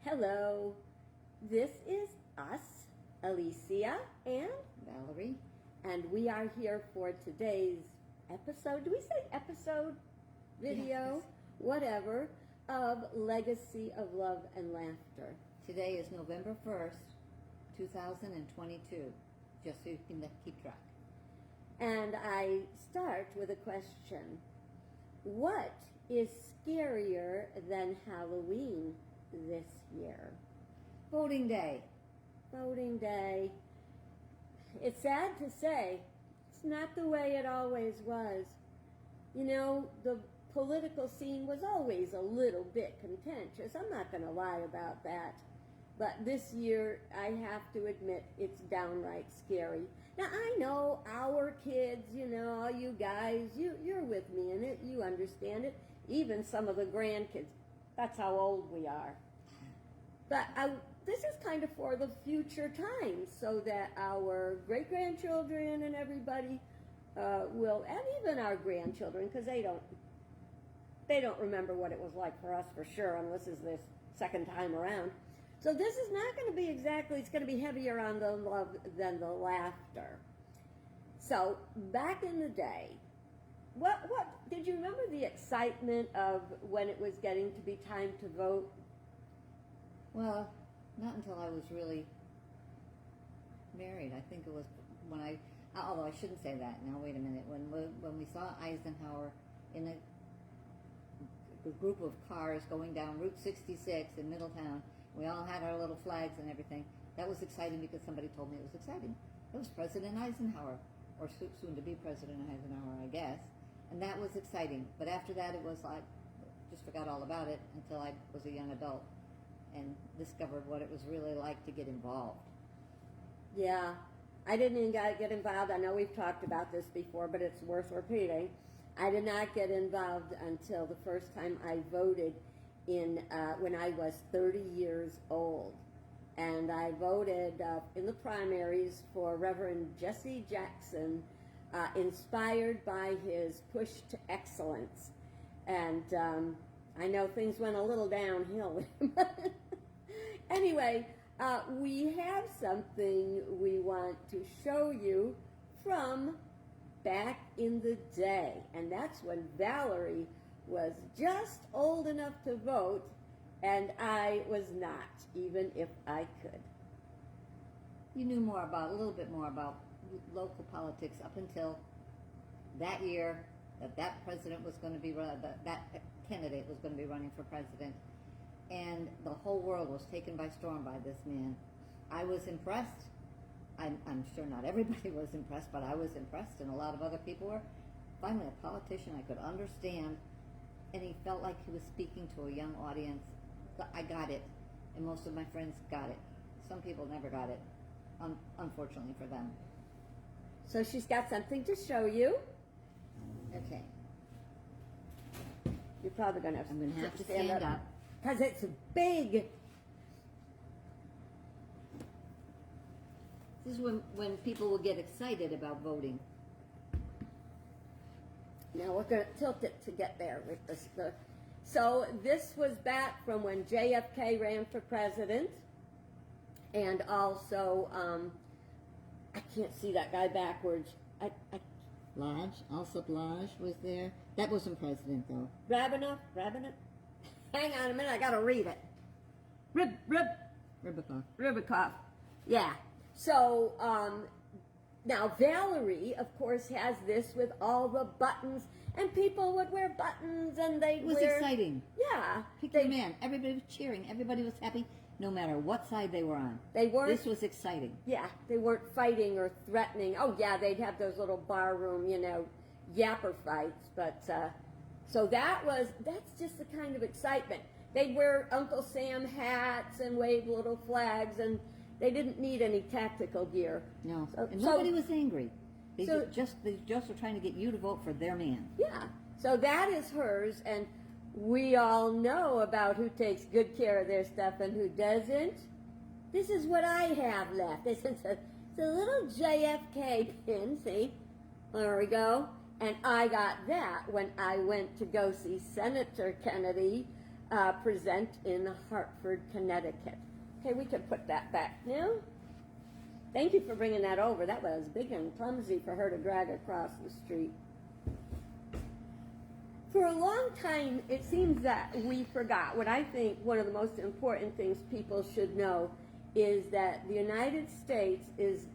Hello, this is us, Alicia and Valerie. and we are here for today's episode. Do we say episode? Video? Yes. Whatever, of Legacy of Love and Laughter. Today is November 1st, 2022, just so you can keep track. And I start with a question. What is scarier than Halloween this year? Voting Day. Voting Day. It's sad to say, it's not the way it always was. You know, the political scene was always a little bit contentious. I'm not going to lie about that. But this year, I have to admit, it's downright scary. Now, I know our kids, you know, all you guys, you're with me in it. You understand it. Even some of the grandkids. That's how old we are. But this is kind of for the future times, so that our great-grandchildren and everybody will, and even our grandchildren, because they don't remember what it was like for us for sure, unless it's this second time around. So this is not going to be exactly, it's going to be heavier on the love than the laughter. So back in the day, what did you remember the excitement of when it was getting to be time to vote? Well, not until I was really married. I think it was when although I shouldn't say that. Now, wait a minute. When we saw Eisenhower in a group of cars going down Route 66 in Middletown, we all had our little flags and everything. That was exciting because somebody told me it was exciting. It was President Eisenhower, or soon to be President Eisenhower, I guess. And that was exciting. But after that, it was like, just forgot all about it until I was a young adult and discovered what it was really like to get involved. Yeah, I didn't even get involved. I know we've talked about this before, but it's worth repeating. I did not get involved until the first time I voted when I was 30 years old. And I voted in the primaries for Reverend Jesse Jackson, inspired by his push to excellence. And I know things went a little downhill with him. Anyway, we have something we want to show you from back in the day. And that's when Valerie was just old enough to vote, and I was not, even if I could. You knew a little bit more about local politics up until that year that president was going to be that candidate was going to be running for president, and the whole world was taken by storm by this man. I was impressed. I'm sure not everybody was impressed, but I was impressed, and a lot of other people were. Finally, a politician I could understand, and he felt like he was speaking to a young audience. I got it, and most of my friends got it. Some people never got it, unfortunately for them. So she's got something to show you. Okay. You're probably going to have, I'm going to have to stand up. Because it's big. This is when people will get excited about voting. Now we're going to tilt it to get there with this. So this was back from when JFK ran for president. And also, I can't see that guy backwards. Lodge, Elsa Lodge was there. That wasn't president, though. Rabinoff? Hang on a minute, I got to read it. Ribikoff. Yeah. So, now Valerie, of course, has this with all the buttons, and people would wear buttons, and It was exciting. Yeah. Pick your man. Everybody was cheering. Everybody was happy, no matter what side they were on. They weren't. This was exciting. Yeah, they weren't fighting or threatening. Oh, yeah, they'd have those little barroom, yapper fights. But, so that's just the kind of excitement. They'd wear Uncle Sam hats and wave little flags, and they didn't need any tactical gear. No, and nobody was angry. They just were trying to get you to vote for their man. Yeah, so that is hers, and we all know about who takes good care of their stuff and who doesn't. This is what I have left. This is a little JFK pin, see? There we go. And I got that when I went to go see Senator Kennedy present in Hartford, Connecticut. Okay, we can put that back now. Thank you for bringing that over. That was big and clumsy for her to drag across the street. For a long time, it seems that we forgot. What I think one of the most important things people should know is that the United States is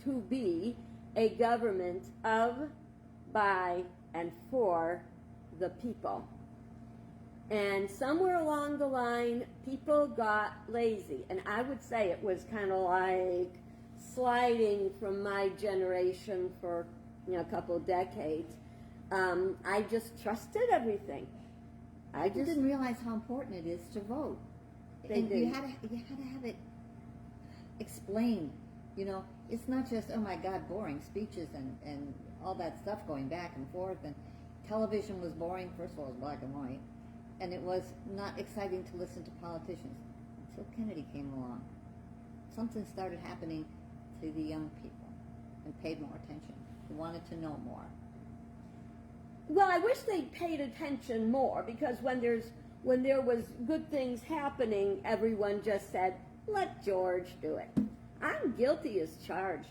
to be a government of, by, and for the people. And somewhere along the line, people got lazy. And I would say it was kind of like sliding from my generation for a couple of decades. I just trusted everything. I just didn't realize how important it is to vote. And you had to have it explained. It's not just, oh my God, boring speeches and all that stuff going back and forth. And television was boring. First of all, it was black and white. And it was not exciting to listen to politicians until Kennedy came along. Something started happening to the young people and paid more attention. They wanted to know more. Well, I wish they'd paid attention more, because when there was good things happening, everyone just said, "Let George do it." I'm guilty as charged.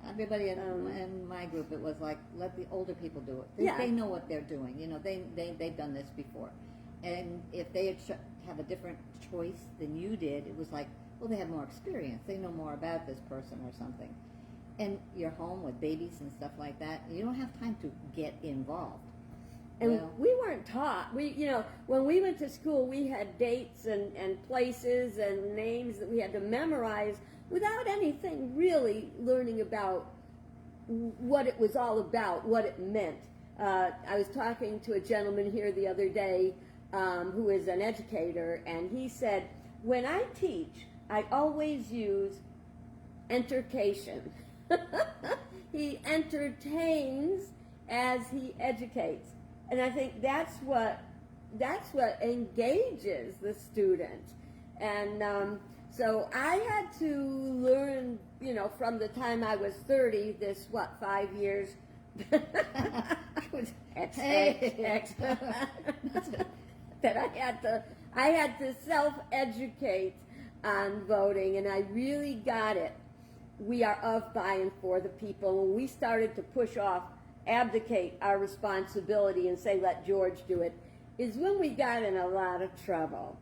Everybody in my group, it was like, let the older people do it. Yeah. They know what they're doing. They've done this before. And if they have a different choice than you did, it was like, well, they have more experience. They know more about this person or something. And you're home with babies and stuff like that. You don't have time to get involved. And we weren't taught. When we went to school, we had dates and places and names that we had to memorize without anything really learning about what it was all about, what it meant. I was talking to a gentleman here the other day who is an educator, and he said, when I teach, I always use entercation. He entertains as he educates. And I think that's what engages the student. And so I had to learn, from the time I was 30, this, 5 years? That I had to self-educate on voting, and I really got it. We are of, by, and for the people. When we started to push off, abdicate our responsibility and say, let George do it, is when we got in a lot of trouble.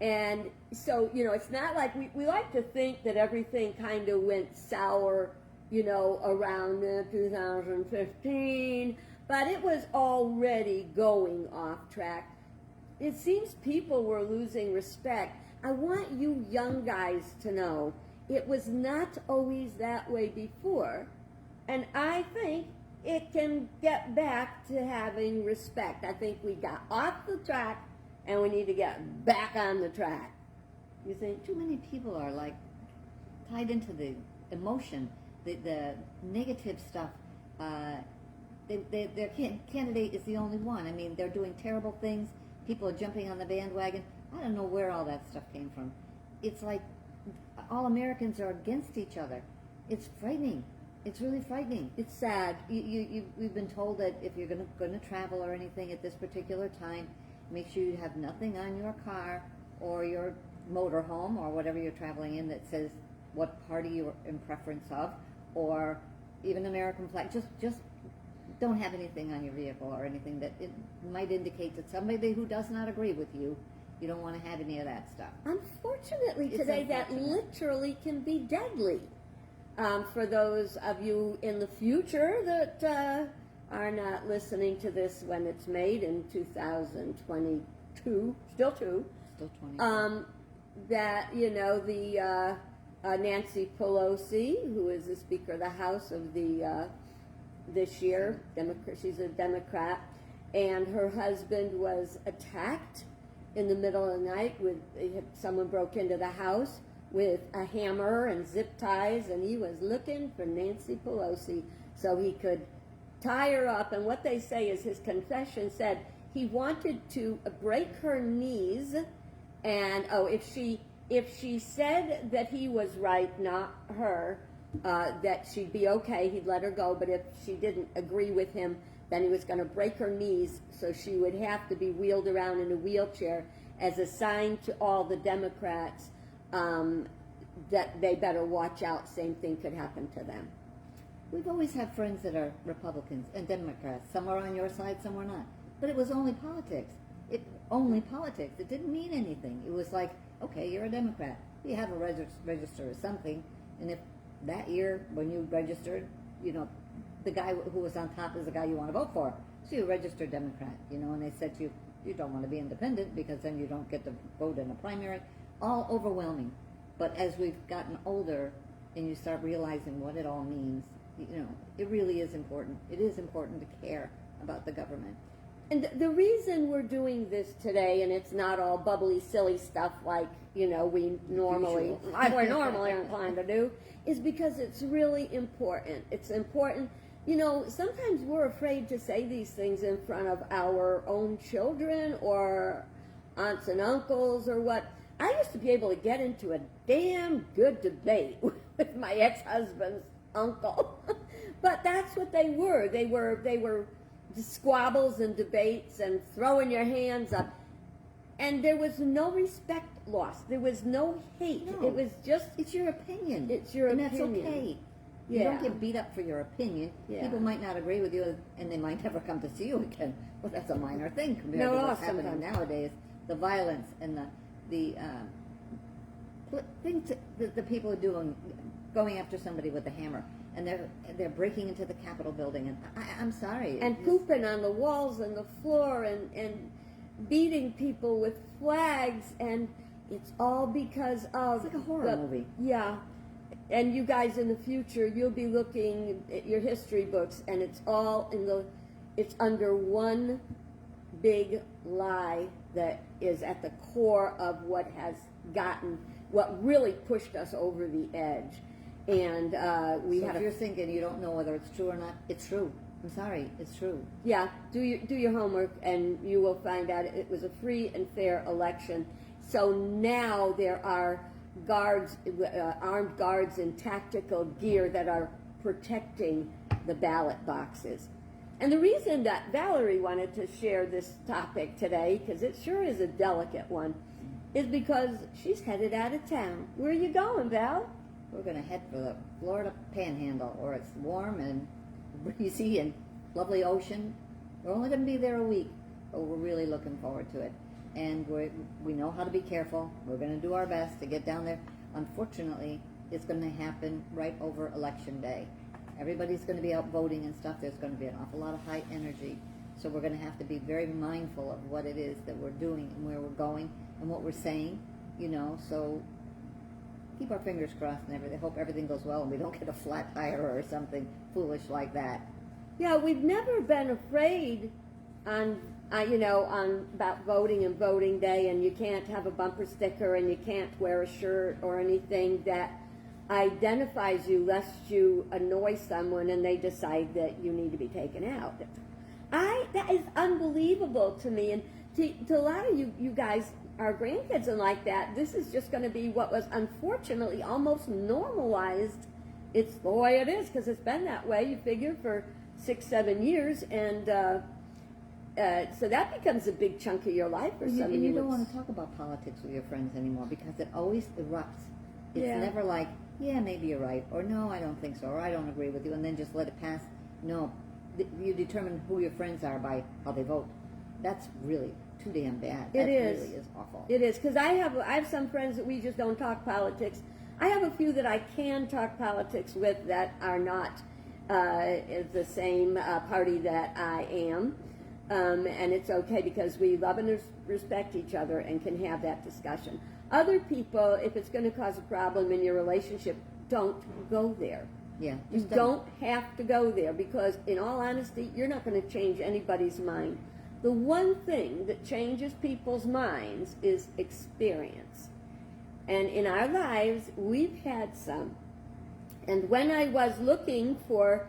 And so, it's not like we like to think that everything kind of went sour, around 2015, but it was already going off track. It seems people were losing respect. I want you young guys to know it was not always that way before, and I think it can get back to having respect. I think we got off the track, and we need to get back on the track. You think? Too many people are like tied into the emotion, the negative stuff. Their candidate is the only one. I mean, they're doing terrible things. People are jumping on the bandwagon. I don't know where all that stuff came from. It's like all Americans are against each other. It's frightening. It's really frightening. It's sad. We've been told that if you're going to travel or anything at this particular time, make sure you have nothing on your car or your motorhome or whatever you're traveling in that says what party you're in preference of, or even American flag. Just don't have anything on your vehicle or anything that it might indicate that somebody who does not agree with you, you don't want to have any of that stuff. Unfortunately, today that literally can be deadly. For those of you in the future that are not listening to this when it's made in 2022, still 22, that, the Nancy Pelosi, who is the Speaker of the House of the this year, she's a Democrat, and her husband was attacked in the middle of the night someone broke into the house with a hammer and zip ties, and he was looking for Nancy Pelosi so he could tie her up. And what they say is his confession said he wanted to break her knees, and if she said that he was right, not her, that she'd be okay, he'd let her go, but if she didn't agree with him, then he was going to break her knees so she would have to be wheeled around in a wheelchair, as a sign to all the Democrats that they better watch out, same thing could happen to them. We've always had friends that are Republicans and Democrats. Some are on your side, some are not. But it was only politics. Only politics. It didn't mean anything. It was like, okay, you're a Democrat. You have a register or something. And if that year when you registered, the guy who was on top is the guy you want to vote for. So you registered Democrat, and they said to you, you don't want to be independent because then you don't get to vote in a primary. All overwhelming. But as we've gotten older and you start realizing what it all means, it really is important. It is important to care about the government. And the reason we're doing this today, and it's not all bubbly, silly stuff like, we're normally inclined to do, is because it's really important. It's important. Sometimes we're afraid to say these things in front of our own children or aunts and uncles or what. I used to be able to get into a damn good debate with my ex-husband's uncle. But that's what they were. They were squabbles and debates and throwing your hands up. And there was no respect lost. There was no hate. No. It was just... It's your opinion. It's your and opinion. And that's okay. You don't get beat up for your opinion. Yeah. People might not agree with you, and they might never come to see you again. Well, that's a minor thing compared to what's happening nowadays. The violence and the things that the people are doing, going after somebody with a hammer, and they're breaking into the Capitol building, and I'm sorry. And pooping on the walls and the floor, and beating people with flags, and it's all because of... It's like a horror movie. Yeah. And you guys in the future, you'll be looking at your history books, and it's all it's under one big lie that is at the core of what really pushed us over the edge. And if you're thinking you don't know whether it's true or not, it's true. I'm sorry, it's true. Yeah, do your homework, and you will find out it was a free and fair election. So now there are guards, armed guards in tactical gear that are protecting the ballot boxes. And the reason that Valerie wanted to share this topic today, because it sure is a delicate one, is because she's headed out of town. Where are you going, Val? We're going to head for the Florida Panhandle, where it's warm and breezy and lovely ocean. We're only going to be there a week, but we're really looking forward to it. And we know how to be careful. We're going to do our best to get down there. Unfortunately, it's going to happen right over Election Day. Everybody's going to be out voting and stuff. There's going to be an awful lot of high energy. So we're going to have to be very mindful of what it is that we're doing and where we're going and what we're saying, so keep our fingers crossed and everything. Hope everything goes well and we don't get a flat tire or something foolish like that. Yeah, we've never been afraid on about voting and voting day, and you can't have a bumper sticker and you can't wear a shirt or anything that identifies you lest you annoy someone and they decide that you need to be taken out. That is unbelievable to me, and to a lot of you guys, our grandkids and like that, this is just going to be what was unfortunately almost normalized. It's the way it is because it's been that way, you figure, for 6-7 years, and so that becomes a big chunk of your life for some of you. And you don't want to talk about politics with your friends anymore because it always erupts. It's never like, yeah, maybe you're right, or no, I don't think so, or I don't agree with you, and then just let it pass. No, you determine who your friends are by how they vote. That's really too damn bad. That really is awful. It is, because I have some friends that we just don't talk politics. I have a few that I can talk politics with that are not the same party that I am. And it's okay because we love and respect each other and can have that discussion. Other people, if it's going to cause a problem in your relationship, don't go there. Yeah, you don't have to go there because, in all honesty, you're not going to change anybody's mind. The one thing that changes people's minds is experience. And in our lives, we've had some. And when I was looking for,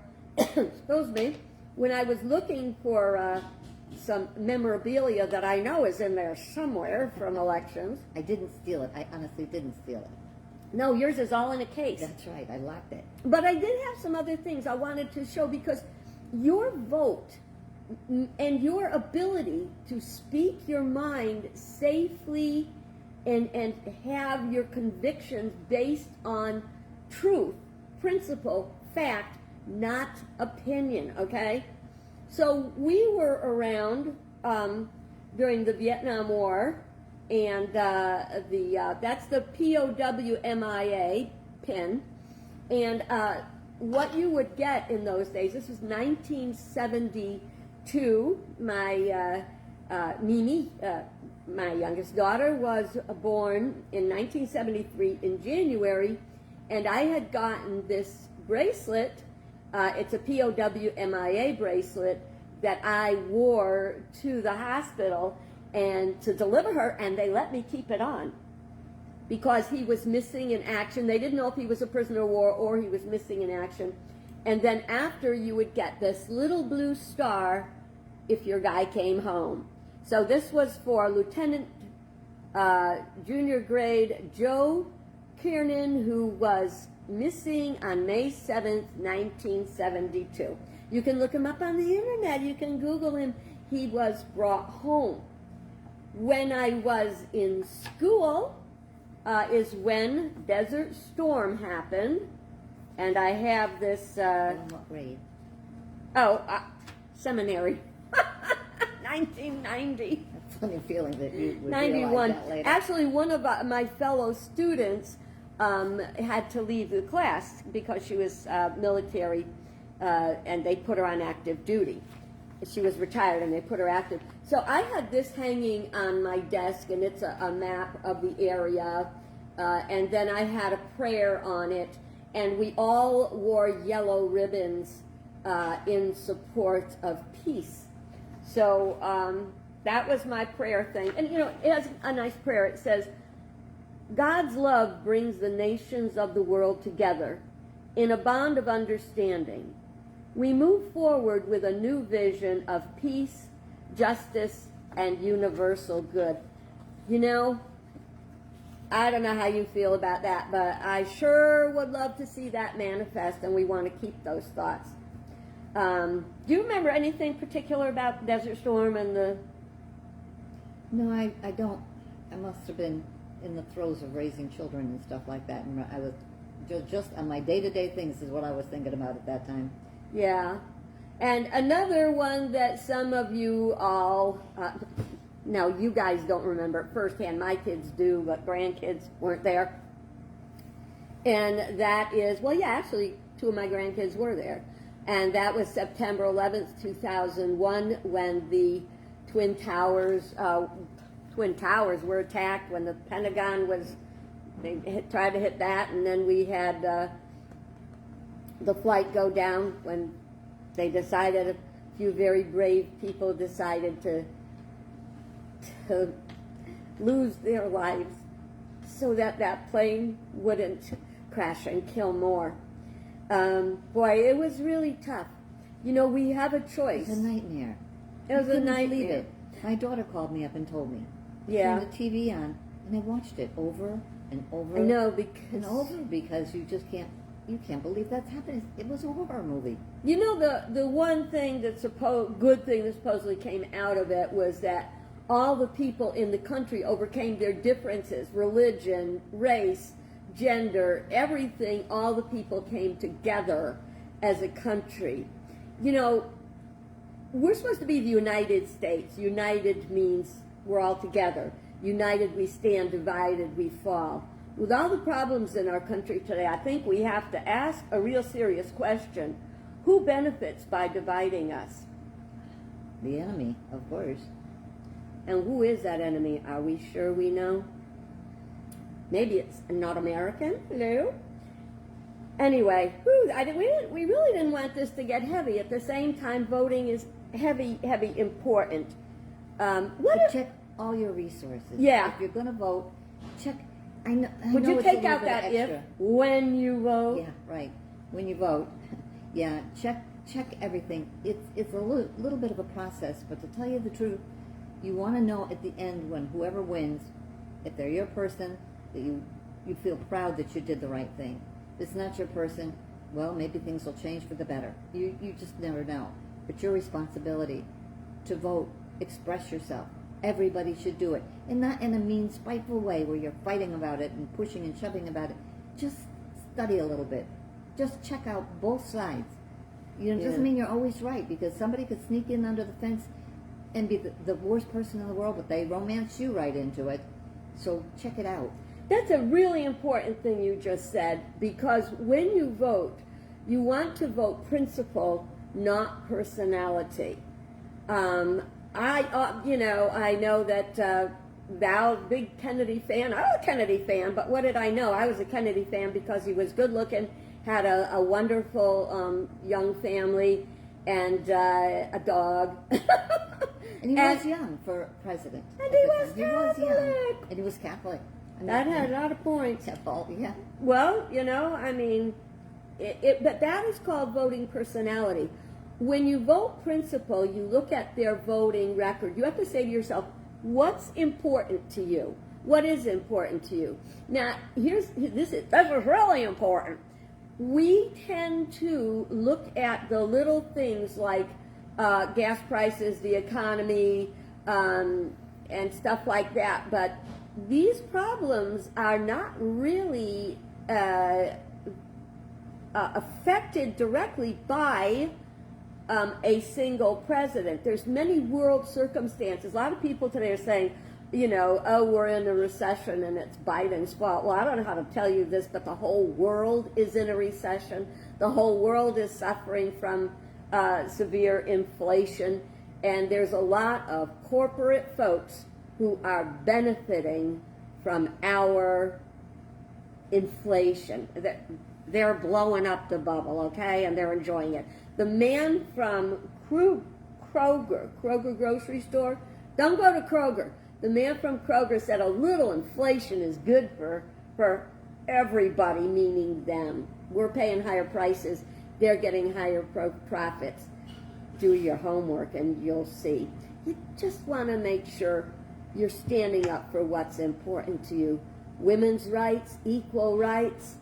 when I was looking for some memorabilia that I know is in there somewhere from elections. I didn't steal it. I honestly didn't steal it. No, yours is all in a case. That's right. I locked it. But I did have some other things I wanted to show because your vote and your ability to speak your mind safely and have your convictions based on truth, principle, fact, not opinion, okay? So we were around during the Vietnam War, and that's the POWMIA pin, and what you would get in those days, this was 1972, my Mimi, my youngest daughter, was born in 1973 in January, and I had gotten this bracelet. It's a POWMIA bracelet that I wore to the hospital and to deliver her, and they let me keep it on because he was missing in action. They didn't know if he was a prisoner of war or he was missing in action. And then after, you would get this little blue star if your guy came home. So this was for Lieutenant Junior Grade Joe Kiernan, who was missing on May 7th, 1972. You can look him up on the internet. You can Google him. He was brought home. When I was in school is when Desert Storm happened, and I have this... In what grade? Seminary. 1990. That's a funny feeling that you would 91. realize that later. Actually, one of my fellow students had to leave the class because she was military, and they put her on active duty. She was retired, and they put her active. So I had this hanging on my desk, and it's a map of the area, and then I had a prayer on it, and we all wore yellow ribbons in support of peace. So that was my prayer thing. And, you know, it has a nice prayer. It says, God's love brings the nations of the world together in a bond of understanding. We move forward with a new vision of peace, justice, and universal good. You know, I don't know how you feel about that, but I sure would love to see that manifest, and we want to keep those thoughts. Do you remember anything particular about Desert Storm and the... No, I don't. I must have been in the throes of raising children and stuff like that, and I was just on my day-to-day things is what I was thinking about at that time. Yeah. And another one that some of you all, no, you guys don't remember it firsthand. My kids do, but grandkids weren't there. And that is, well, yeah, actually, two of my grandkids were there. And that was September 11th, 2001, when the Twin Towers were attacked, when the Pentagon was, they tried to hit that, and then we had the flight go down when they decided, a few very brave people decided to lose their lives so that that plane wouldn't crash and kill more. Boy, it was really tough. You know, we have a choice. It was a nightmare. It was a nightmare. Believe it. My daughter called me up and told me. Yeah. Turned the TV on, and I watched it over and over. I know, because you just can't believe that's happening. It was a horror movie. You know, the one thing good thing that supposedly came out of it was that all the people in the country overcame their differences, religion, race, gender, everything. All the people came together as a country. You know, we're supposed to be the United States. United means we're all together. United we stand, divided we fall. With all the problems in our country today, I think we have to ask a real serious question. Who benefits by dividing us? The enemy, of course. And who is that enemy? Are we sure we know? Maybe it's not American. Hello? Anyway, we really didn't want this to get heavy. At the same time, voting is heavy important. Check all your resources. Yeah. If you're going to vote, check. Would know you it's a take little out bit that extra. if when you vote? Yeah, right. When you vote, yeah, check everything. It's a little bit of a process, but to tell you the truth, you want to know at the end when whoever wins, if they're your person, that you feel proud that you did the right thing. If it's not your person, well, maybe things will change for the better. You just never know. But your responsibility to vote. Express yourself. Everybody should do it. And not in a mean, spiteful way where you're fighting about it and pushing and shoving about it. Just study a little bit. Just check out both sides. You know, it doesn't mean you're always right, because somebody could sneak in under the fence and be the worst person in the world, but they romance you right into it. So check it out. That's a really important thing you just said, because when you vote, you want to vote principle, not personality. I know that Val, big Kennedy fan. I was a Kennedy fan, but what did I know? I was a Kennedy fan because he was good looking, had a wonderful young family, and a dog. And he was young for president. And he was Catholic. He was young. And he was Catholic. That had a lot of points. Yeah. Well, I mean, but that is called voting personality. When you vote principle, you look at their voting record. You have to say to yourself, what's important to you? What is important to you? Now, this is really important. We tend to look at the little things like gas prices, the economy, and stuff like that. But these problems are not really affected directly by a single president. There's many world circumstances. A lot of people today are saying, we're in a recession and it's Biden's fault. Well, I don't know how to tell you this, but the whole world is in a recession. The whole world is suffering from severe inflation, and there's a lot of corporate folks who are benefiting from our inflation. They're blowing up the bubble, okay, and they're enjoying it. The man from Kroger grocery store, don't go to Kroger. The man from Kroger said a little inflation is good for everybody, meaning them. We're paying higher prices. They're getting higher profits. Do your homework and you'll see. You just want to make sure you're standing up for what's important to you. Women's rights, equal rights.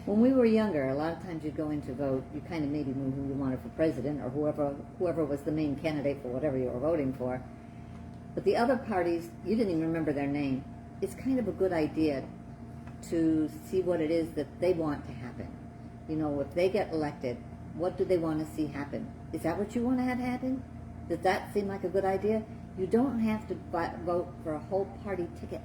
When we were younger, a lot of times you'd go in to vote, you kind of maybe knew who you wanted for president or whoever was the main candidate for whatever you were voting for. But the other parties, you didn't even remember their name. It's kind of a good idea to see what it is that they want to happen. If they get elected, what do they want to see happen? Is that what you want to have happen? Does that seem like a good idea? You don't have to vote for a whole party ticket.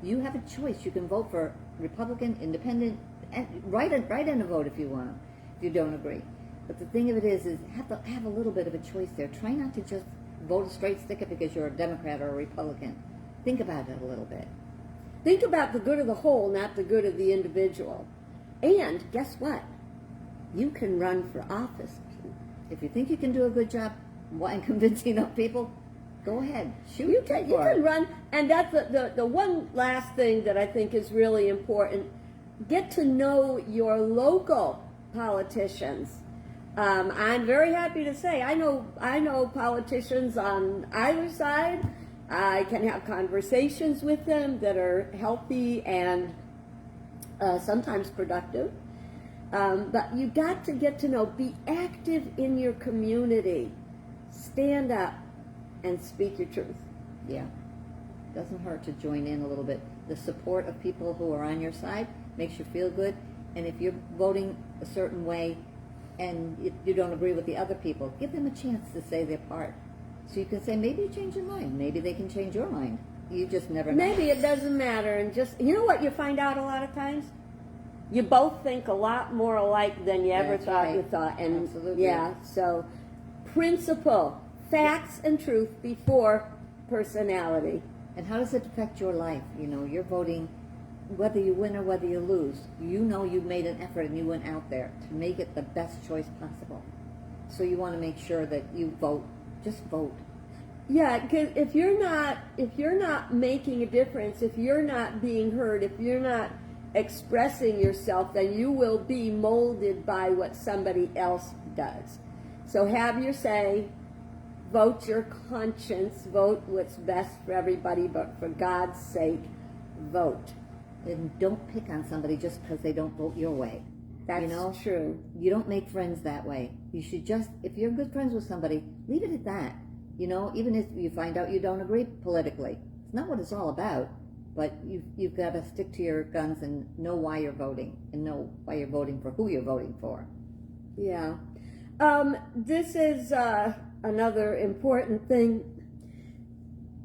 You have a choice. You can vote for Republican, Independent, and write in a vote if you want, if you don't agree. But the thing of it is have a little bit of a choice there. Try not to just vote a straight sticker because you're a Democrat or a Republican. Think about it a little bit. Think about the good of the whole, not the good of the individual. And guess what? You can run for office. If you think you can do a good job in convincing enough people, go ahead. Shoot. You can run. And that's the one last thing that I think is really important. Get to know your local politicians. I'm very happy to say I know politicians on either side. I can have conversations with them that are healthy and sometimes productive. But you got to get to know. Be active in your community. Stand up and speak your truth. Yeah. Doesn't hurt to join in a little bit. The support of people who are on your side makes you feel good. And if you're voting a certain way and you don't agree with the other people, give them a chance to say their part. So you can say, maybe you change your mind. Maybe they can change your mind. You just never know. Maybe it doesn't matter. And just, you know what you find out a lot of times? You both think a lot more alike than you ever thought you thought. And absolutely. Yeah, so principle, facts and truth before personality. And how does it affect your life? You're voting, whether you win or whether you lose. You made an effort and you went out there to make it the best choice possible. So you want to make sure that you vote. Just vote. Yeah, because if you're not making a difference, if you're not being heard, if you're not expressing yourself, then you will be molded by what somebody else does. So have your say. Vote your conscience. Vote what's best for everybody, but for God's sake, vote. And don't pick on somebody just because they don't vote your way. That's true. You don't make friends that way. You should just, if you're good friends with somebody, leave it at that. You know, even if you find out you don't agree politically, it's not what it's all about. But you've got to stick to your guns and know why you're voting, and know why you're voting for who you're voting for. Yeah. This is another important thing.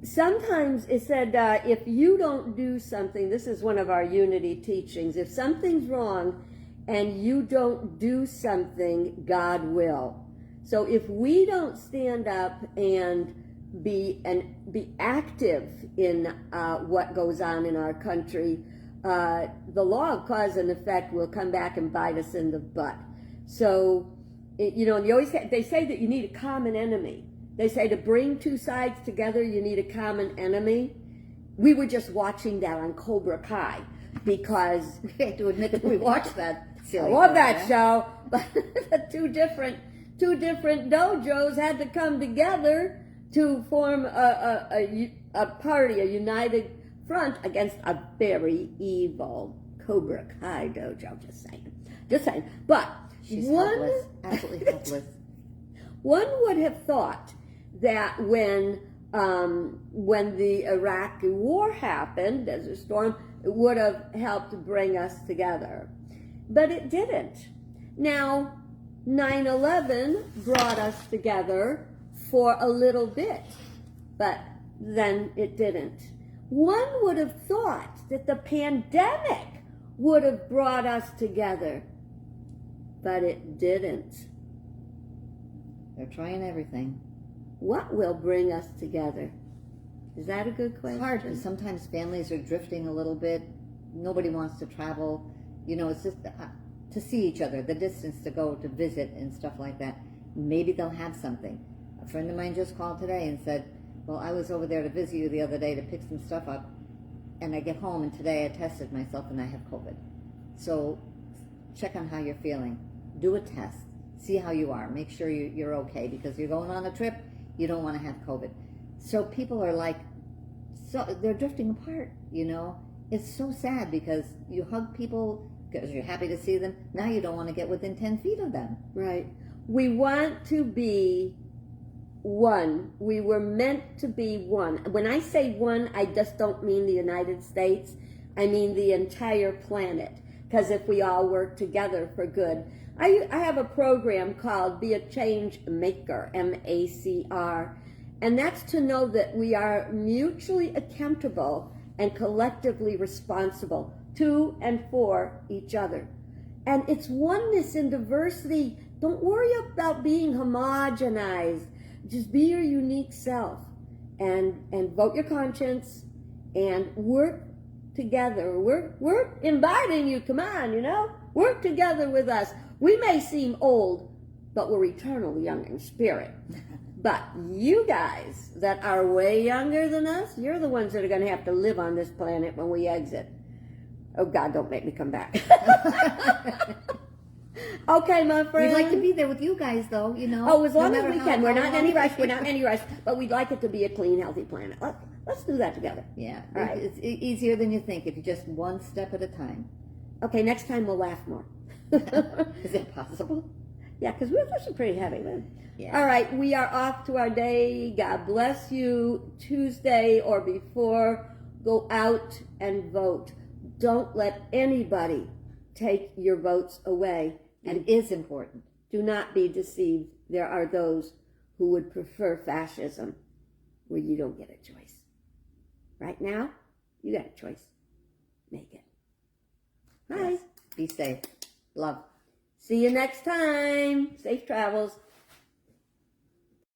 Sometimes it said, if you don't do something, this is one of our unity teachings, if something's wrong and you don't do something, God will. So if we don't stand up and be active in what goes on in our country, the law of cause and effect will come back and bite us in the butt. So, you know, they say that you need a common enemy. They say to bring two sides together, you need a common enemy. We were just watching that on Cobra Kai because We have to admit that we watched that. I love that show, but two different dojos had to come together to form a party, a united front against a very evil Cobra Kai dojo. Just saying. But She's helpless, absolutely helpless. One would have thought that when the Iraqi war happened, Desert Storm, it would have helped bring us together. But it didn't. Now, 9/11 brought us together for a little bit, but then it didn't. One would have thought that the pandemic would have brought us together, but it didn't. They're trying everything. What will bring us together? Is that a good question? It's hard because sometimes families are drifting a little bit. Nobody wants to travel. You know, it's just to see each other, the distance to go to visit and stuff like that. Maybe they'll have something. A friend of mine just called today and said, well, I was over there to visit you the other day to pick some stuff up, and I get home and today I tested myself and I have COVID. So check on how you're feeling. Do a test. See how you are. Make sure you're okay, because you're going on a trip, you don't want to have COVID. So people are like, so they're drifting apart, you know. It's so sad because you hug people because you're happy to see them. Now you don't want to get within 10 feet of them. Right. We want to be one. We were meant to be one. When I say one, I just don't mean the United States. I mean the entire planet. Because if we all work together for good. I have a program called Be a Change Maker, MACR. And that's to know that we are mutually accountable and collectively responsible to and for each other. And it's oneness in diversity. Don't worry about being homogenized. Just be your unique self and vote your conscience and work together. We're inviting you, come on, you know, work together with us. We may seem old, but we're eternally young in spirit. But you guys that are way younger than us, you're the ones that are going to have to live on this planet when we exit. Oh, God, don't make me come back. Okay, my friend. We'd like to be there with you guys, though, you know. Oh, as long as we can. We're not in any rush. We're We're not in any rush. But we'd like it to be a clean, healthy planet. Let's do that together. Yeah. All right. It's easier than you think if you just one step at a time. Okay, next time we'll laugh more. Is it possible? Yeah, because this is pretty heavy. Yeah. All right, we are off to our day. God bless you. Tuesday or before, go out and vote. Don't let anybody take your votes away. And it is important. Do not be deceived. There are those who would prefer fascism where you don't get a choice. Right now, you got a choice. Make it. Bye. Yes. Be safe. Love. See you next time. Safe travels.